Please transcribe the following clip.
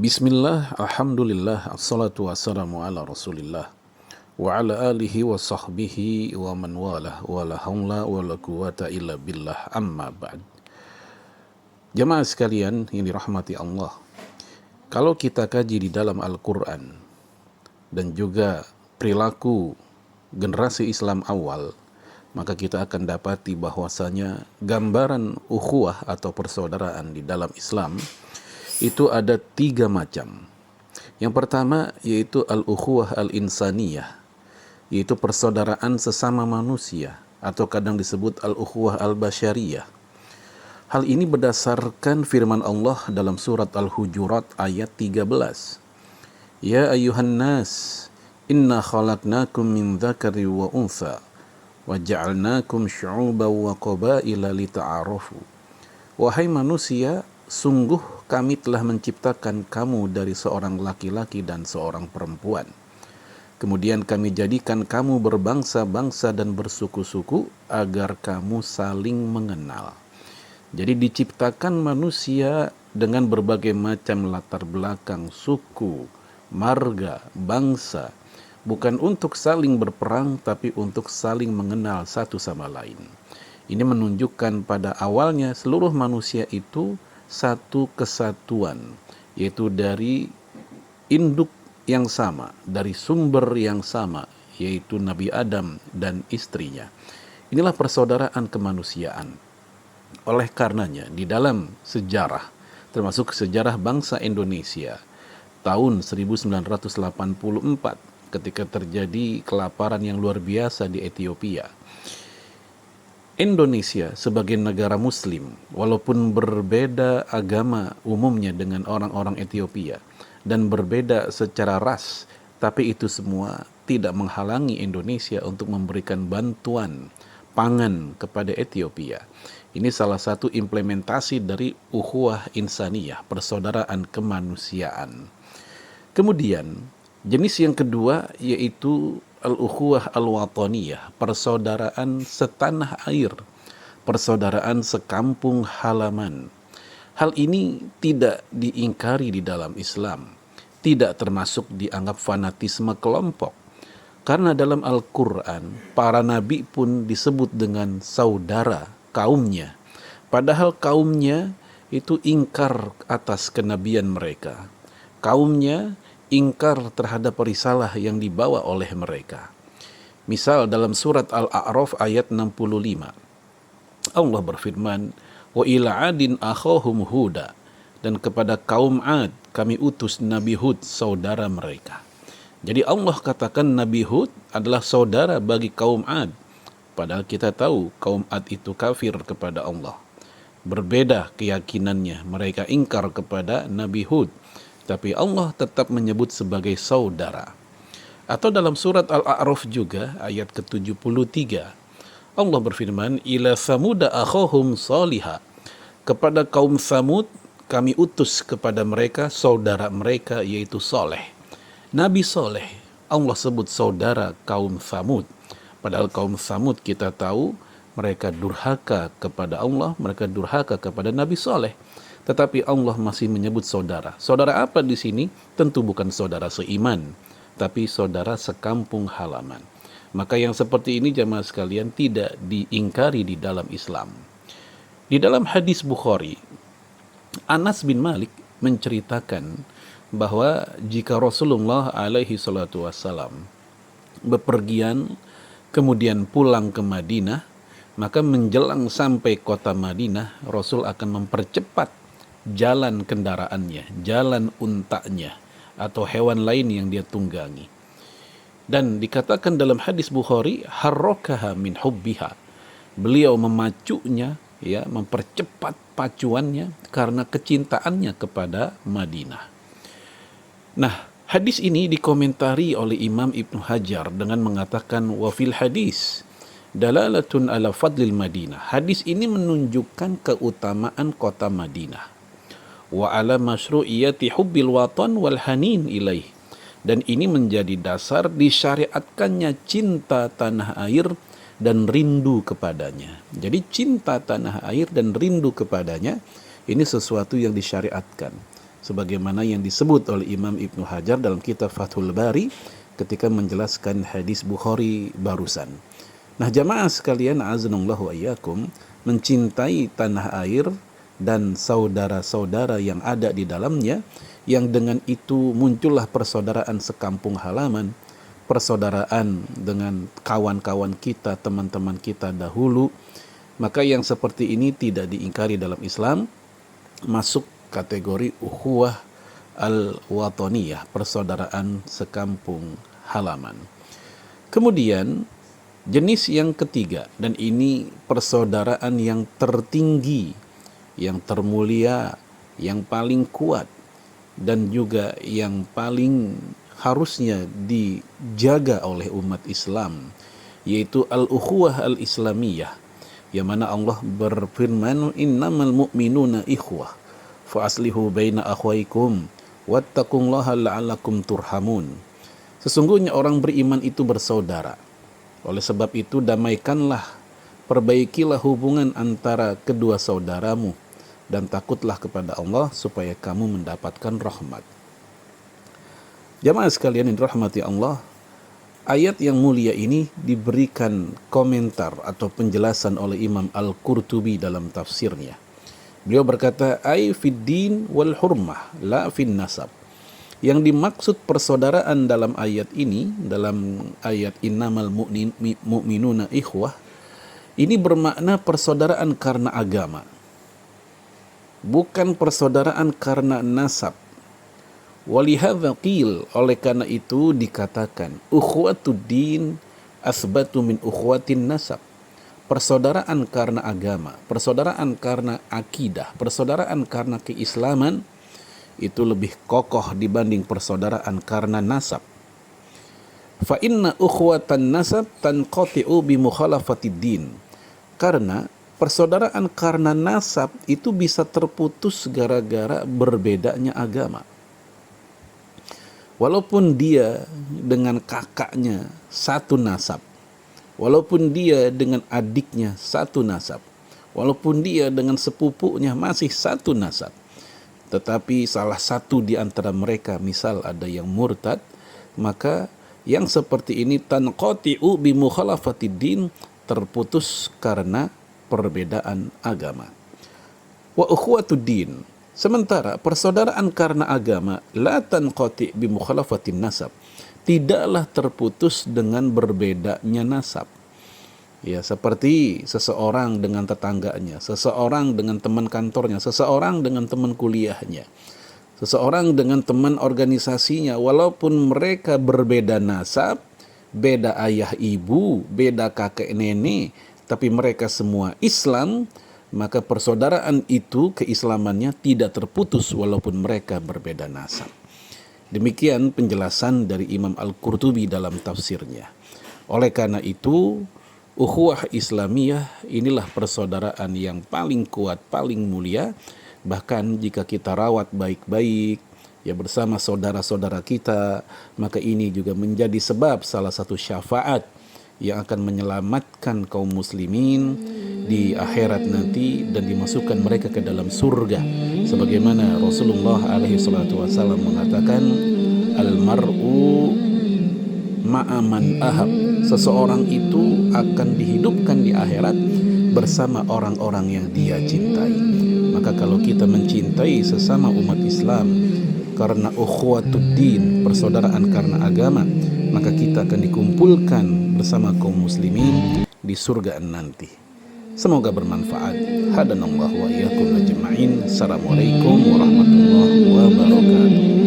Bismillah, alhamdulillah, assalatu wassalamu ala rasulillah wa ala alihi wa sahbihi wa man walah wa la hawla wa la quwata illa billah amma ba'd. Jamaah sekalian yang dirahmati Allah, kalau kita kaji di dalam Al-Quran dan juga perilaku generasi Islam awal, maka kita akan dapati bahwasanya gambaran ukhuwah atau persaudaraan di dalam Islam itu ada 3 macam. Yang pertama yaitu al-ukhuwah al-insaniyah, yaitu persaudaraan sesama manusia atau kadang disebut al-ukhuwah al-basyariyah. Hal ini berdasarkan firman Allah dalam surat Al-Hujurat ayat 13. Ya ayuhan nas, inna khalaqnakum min dzakari wa untha wa ja'alnakum syu'uban wa qabaila lita'arafu. Wahai manusia, sungguh kami telah menciptakan kamu dari seorang laki-laki dan seorang perempuan. Kemudian kami jadikan kamu berbangsa-bangsa dan bersuku-suku agar kamu saling mengenal. Jadi diciptakan manusia dengan berbagai macam latar belakang, suku, marga, bangsa. Bukan untuk saling berperang, tapi untuk saling mengenal satu sama lain. Ini menunjukkan pada awalnya seluruh manusia itu satu kesatuan, yaitu dari induk yang sama, dari sumber yang sama, yaitu Nabi Adam dan istrinya. Inilah persaudaraan kemanusiaan. Oleh karenanya, di dalam sejarah, termasuk sejarah bangsa Indonesia, tahun 1984, ketika terjadi kelaparan yang luar biasa di Ethiopia, Indonesia sebagai negara muslim, walaupun berbeda agama umumnya dengan orang-orang Ethiopia dan berbeda secara ras, tapi itu semua tidak menghalangi Indonesia untuk memberikan bantuan pangan kepada Ethiopia. Ini salah satu implementasi dari ukhuwah insaniyah, persaudaraan kemanusiaan. Kemudian, jenis yang kedua yaitu al-ukhuwah al-wataniyah, persaudaraan setanah air, persaudaraan sekampung halaman. Hal ini tidak diingkari di dalam Islam, tidak termasuk dianggap fanatisme kelompok. Karena dalam Al-Quran, para nabi pun disebut dengan saudara kaumnya. Padahal kaumnya itu ingkar atas kenabian mereka. Kaumnya ingkar terhadap risalah yang dibawa oleh mereka. Misal dalam surat Al-A'raf ayat 65. Allah berfirman, "Wa ila 'adin akhahum Huda." Dan kepada kaum Ad kami utus Nabi Hud, saudara mereka. Jadi Allah katakan Nabi Hud adalah saudara bagi kaum Ad. Padahal kita tahu kaum Ad itu kafir kepada Allah. Berbeda keyakinannya, mereka ingkar kepada Nabi Hud. Tapi Allah tetap menyebut sebagai saudara. Atau dalam surat Al-A'raf juga ayat ke-73. Allah berfirman, "Ila Samuda akhahum Salihah." Kepada kaum Samud kami utus kepada mereka saudara mereka yaitu Saleh. Nabi Saleh Allah sebut saudara kaum Samud. Padahal kaum Samud kita tahu mereka durhaka kepada Allah, mereka durhaka kepada Nabi Saleh. Tetapi Allah masih menyebut saudara. Saudara apa di sini? Tentu bukan saudara seiman, tapi saudara sekampung halaman. Maka yang seperti ini jamaah sekalian tidak diingkari di dalam Islam. Di dalam hadis Bukhari, Anas bin Malik menceritakan bahwa jika Rasulullah alaihi salatu wassalam bepergian kemudian pulang ke Madinah, maka menjelang sampai kota Madinah, Rasul akan mempercepat jalan kendaraannya, jalan untanya, atau hewan lain yang dia tunggangi. Dan dikatakan dalam hadis Bukhari, harrokaha min hubbiha. Beliau memacunya, ya, mempercepat pacuannya karena kecintaannya kepada Madinah. Nah, hadis ini dikomentari oleh Imam Ibnu Hajar dengan mengatakan wa fil hadis dalalatun ala fadlil Madinah. Hadis ini menunjukkan keutamaan kota Madinah. Wa ala masyru'iyati hubbil watan wal hanin ilaih. Dan ini menjadi dasar disyariatkannya cinta tanah air dan rindu kepadanya. Jadi cinta tanah air dan rindu kepadanya ini sesuatu yang disyariatkan. sebagaimana yang disebut oleh Imam Ibnu Hajar dalam kitab Fathul Bari ketika menjelaskan hadis Bukhari barusan. Nah, jamaah sekalian, azanallahu ayyakum, mencintai tanah air dan saudara-saudara yang ada di dalamnya, yang dengan itu muncullah persaudaraan sekampung halaman, persaudaraan dengan kawan-kawan kita, teman-teman kita dahulu. Maka yang seperti ini tidak diingkari dalam Islam, masuk kategori ukhuwah al-wataniyah, persaudaraan sekampung halaman. Kemudian jenis yang ketiga, dan ini persaudaraan yang tertinggi, yang termulia, yang paling kuat, dan juga yang paling harusnya dijaga oleh umat Islam, yaitu al-ukhuwah al-islamiyah, yang mana Allah berfirman, innamal mu'minuna ikhwah fa aslihu baina akhwaikum wattaqullaha la'allakum turhamun. Sesungguhnya orang beriman itu bersaudara. Oleh sebab itu damaikanlah, perbaikilah hubungan antara kedua saudaramu, dan takutlah kepada Allah supaya kamu mendapatkan rahmat. Jamaah sekalian yang dirahmati Allah, ayat yang mulia ini diberikan komentar atau penjelasan oleh Imam Al-Qurtubi dalam tafsirnya. Beliau berkata, ai fid din wal hurmah la fin nasab. Yang dimaksud persaudaraan dalam ayat ini, dalam ayat innamal mu'minuna ikhwah, ini bermakna persaudaraan karena agama, bukan persaudaraan karena nasab. Walihadza qil, oleh karena itu dikatakan ukhuwatud din asbatu min ukhuwatin nasab. Persaudaraan karena agama, persaudaraan karena akidah, persaudaraan karena keislaman itu lebih kokoh dibanding persaudaraan karena nasab. Fa inna ukhuwatan nasab tanqati'u bi mukhalafatid din. Karena persaudaraan karena nasab itu bisa terputus gara-gara berbedanya agama. Walaupun dia dengan kakaknya satu nasab, walaupun dia dengan adiknya satu nasab, walaupun dia dengan sepupunya masih satu nasab, tetapi salah satu di antara mereka misal ada yang murtad, maka yang seperti ini tanqati'u bi mukhalafatid din, terputus karena perbedaan agama. Wa ukhuwatud din, sementara persaudaraan karena agama la tanqati bi mukhalafatin nasab, tidaklah terputus dengan berbedanya nasab. Ya, seperti seseorang dengan tetangganya, seseorang dengan teman kantornya, seseorang dengan teman kuliahnya, seseorang dengan teman organisasinya, walaupun mereka berbeda nasab, beda ayah ibu, beda kakek nenek, tapi mereka semua Islam, maka persaudaraan itu, keislamannya tidak terputus walaupun mereka berbeda nasab. Demikian penjelasan dari Imam Al-Qurtubi dalam tafsirnya. Oleh karena itu, ukhuwah Islamiyah inilah persaudaraan yang paling kuat, paling mulia. Bahkan jika kita rawat baik-baik ya bersama saudara-saudara kita, maka ini juga menjadi sebab salah satu syafaat yang akan menyelamatkan kaum muslimin di akhirat nanti dan dimasukkan mereka ke dalam surga, sebagaimana Rasulullah alaihi salatu wasallam mengatakan, al-mar'u ma'aman ahab, seseorang itu akan dihidupkan di akhirat bersama orang-orang yang dia cintai. Maka kalau kita mencintai sesama umat Islam karena ukhuwatud din, persaudaraan karena agama, maka kita akan dikumpulkan bersama kaum muslimin di surga nanti. Semoga bermanfaat. Hadanallahu wa iyyakum ajma'in. Assalamualaikum warahmatullahi wabarakatuh.